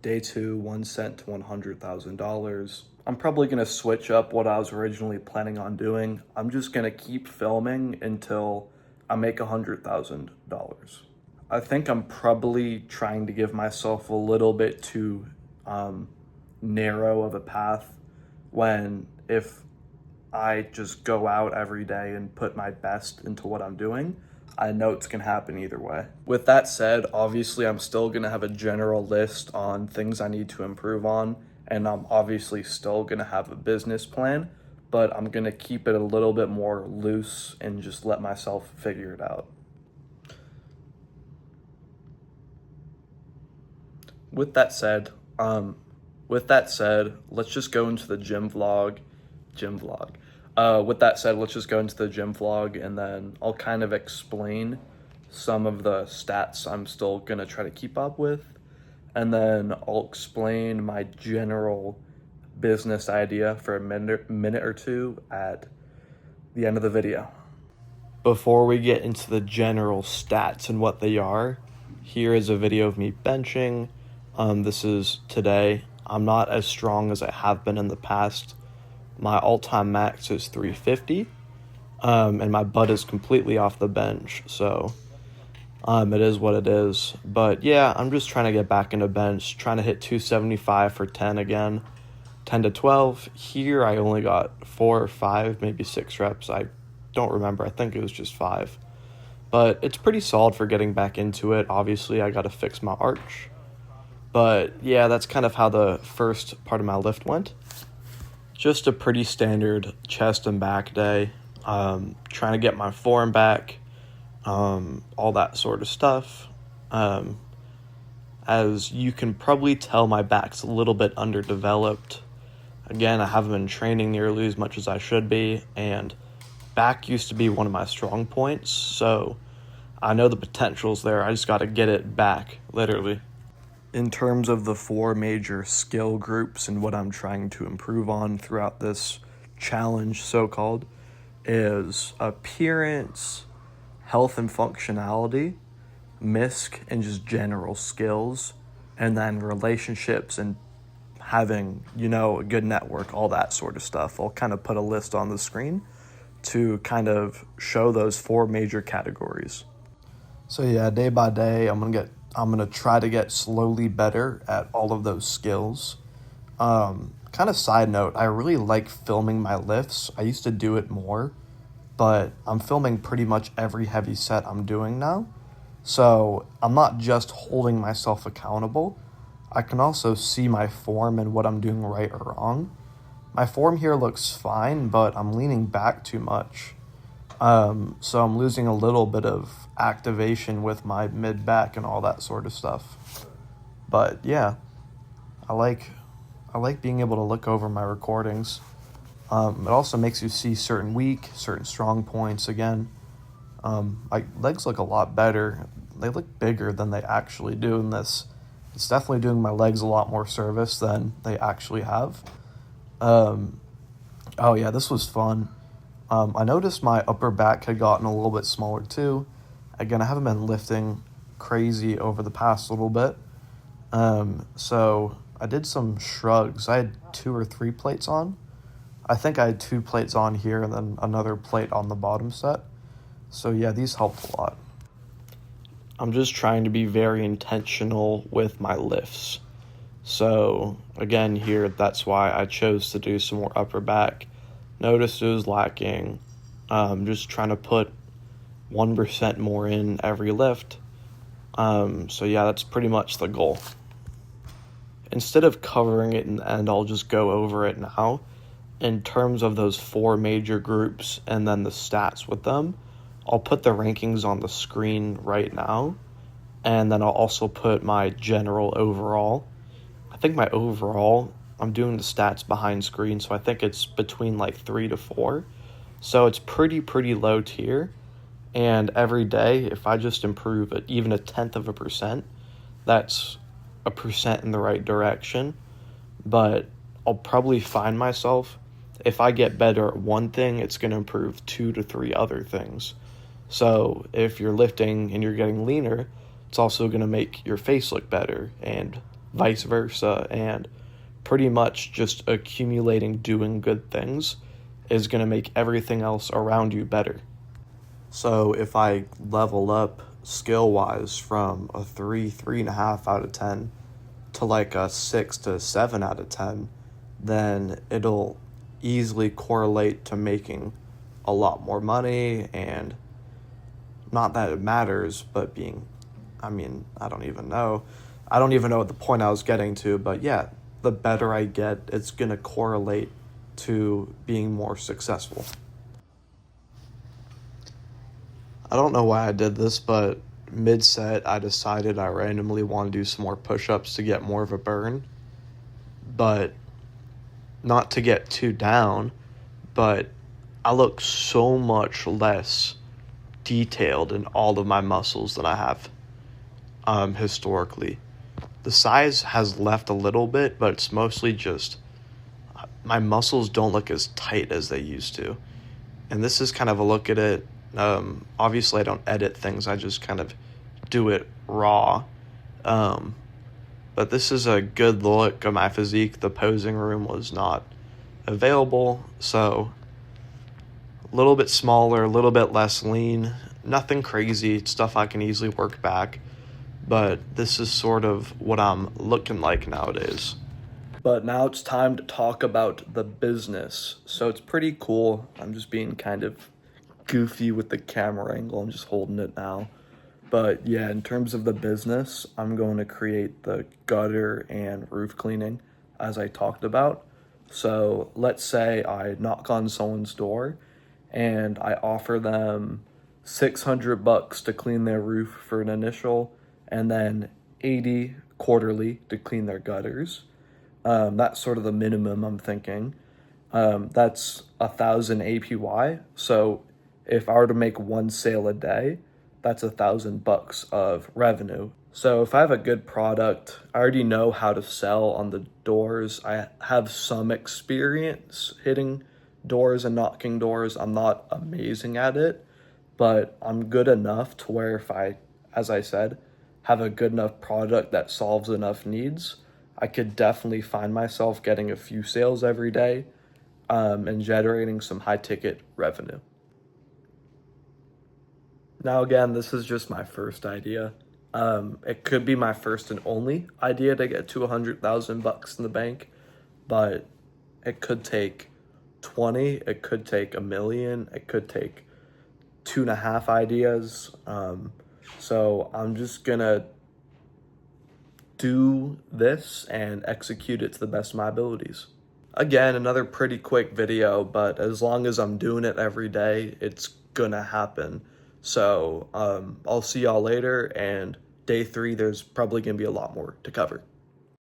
Day 2, 1 cent to $100,000. I'm probably going to switch up what I was originally planning on doing. I'm just going to keep filming until I make $100,000. I think I'm probably trying to give myself a little bit too narrow of a path when if I just go out every day and put my best into what I'm doing, I know it's gonna happen either way. With that said, obviously I'm still gonna have a general list on things I need to improve on, and I'm obviously still gonna have a business plan, but I'm gonna keep it a little bit more loose and just let myself figure it out. With that said, let's just go into the gym vlog. With that said, let's just go into the gym vlog, and then I'll kind of explain some of the stats I'm still gonna try to keep up with, and then I'll explain my general business idea for a minute or two at the end of the video. Before we get into the general stats and what they are, here is a video of me benching. This is today. I'm not as strong as I have been in the past. My all-time max is 350, and my butt is completely off the bench, so it is what it is. But yeah, I'm just trying to get back into bench, trying to hit 275 for 10 again, 10 to 12. Here I only got 4 or 5, maybe 6 reps. I don't remember. I think it was just 5. But it's pretty solid for getting back into it. Obviously, I got to fix my arch. But yeah, that's kind of how the first part of my lift went. Just a pretty standard chest and back day. Trying to get my form back, all that sort of stuff. As you can probably tell, my back's a little bit underdeveloped. Again, I haven't been training nearly as much as I should be, and back used to be one of my strong points, so I know the potential's there. I just got to get it back, literally. In terms of the 4 major skill groups and what I'm trying to improve on throughout this challenge, so-called, is appearance, health and functionality, MISC, and just general skills, and then relationships and having, a good network, all that sort of stuff. I'll kind of put a list on the screen to kind of show those 4 major categories. So yeah, day by day, I'm gonna try to get slowly better at all of those skills. Kind of side note, I really like filming my lifts. I used to do it more, but I'm filming pretty much every heavy set I'm doing now. So I'm not just holding myself accountable. I can also see my form and what I'm doing right or wrong. My form here looks fine, but I'm leaning back too much. So I'm losing a little bit of activation with my mid-back and all that sort of stuff. But yeah, I like being able to look over my recordings. It also makes you see certain weak, certain strong points again. My legs look a lot better. They look bigger than they actually do in this. It's definitely doing my legs a lot more service than they actually have. Oh yeah, this was fun. I noticed my upper back had gotten a little bit smaller too. Again, I haven't been lifting crazy over the past little bit. So I did some shrugs. I had 2 or 3 plates on. I think I had 2 plates on here and then another plate on the bottom set. So yeah, these helped a lot. I'm just trying to be very intentional with my lifts. So again, here, that's why I chose to do some more upper back. Noticed it was lacking. Just trying to put 1% more in every lift. So yeah, that's pretty much the goal. Instead of covering it in the end, I'll just go over it now. In terms of those 4 major groups and then the stats with them, I'll put the rankings on the screen right now. And then I'll also put my general overall. I think my overall, I'm doing the stats behind screen, so I think it's between like 3 to 4. So it's pretty low tier. And every day, if I just improve it even 0.1%, that's 1% in the right direction. But I'll probably find myself, if I get better at one thing, it's going to improve 2 to 3 other things. So if you're lifting and you're getting leaner, it's also going to make your face look better and vice versa, and pretty much just accumulating doing good things is going to make everything else around you better. So if I level up skill wise from a 3.5 out of 10 to like a 6 to 7 out of 10, then it'll easily correlate to making a lot more money. And not that it matters, but I don't even know what the point I was getting to, but yeah, the better I get, it's going to correlate to being more successful. I don't know why I did this, but mid-set, I decided I randomly want to do some more push-ups to get more of a burn, but not to get too down, but I look so much less detailed in all of my muscles than I have historically. The size has left a little bit, but it's mostly just my muscles don't look as tight as they used to. And this is kind of a look at it. Obviously, I don't edit things. I just kind of do it raw. But this is a good look at my physique. The posing room was not available, so a little bit smaller, a little bit less lean. Nothing crazy, stuff I can easily work back. But this is sort of what I'm looking like nowadays. But now it's time to talk about the business. So it's pretty cool. I'm just being kind of goofy with the camera angle. I'm just holding it now. But yeah, in terms of the business, I'm going to create the gutter and roof cleaning as I talked about. So let's say I knock on someone's door and I offer them $600 to clean their roof for an initial, and then $80 quarterly to clean their gutters. That's sort of the minimum I'm thinking. That's 1,000 APY. So if I were to make one sale a day, that's $1,000 of revenue. So if I have a good product, I already know how to sell on the doors. I have some experience hitting doors and knocking doors. I'm not amazing at it, but I'm good enough to where if I, as I said, have a good enough product that solves enough needs, I could definitely find myself getting a few sales every day, and generating some high ticket revenue. Now again, this is just my first idea. It could be my first and only idea to get to $100,000 in the bank, but it could take 20, it could take a million, it could take 2.5 ideas. So I'm just gonna do this and execute it to the best of my abilities. Again, another pretty quick video, but as long as I'm doing it every day, it's gonna happen. So I'll see y'all later, and day 3, there's probably gonna be a lot more to cover.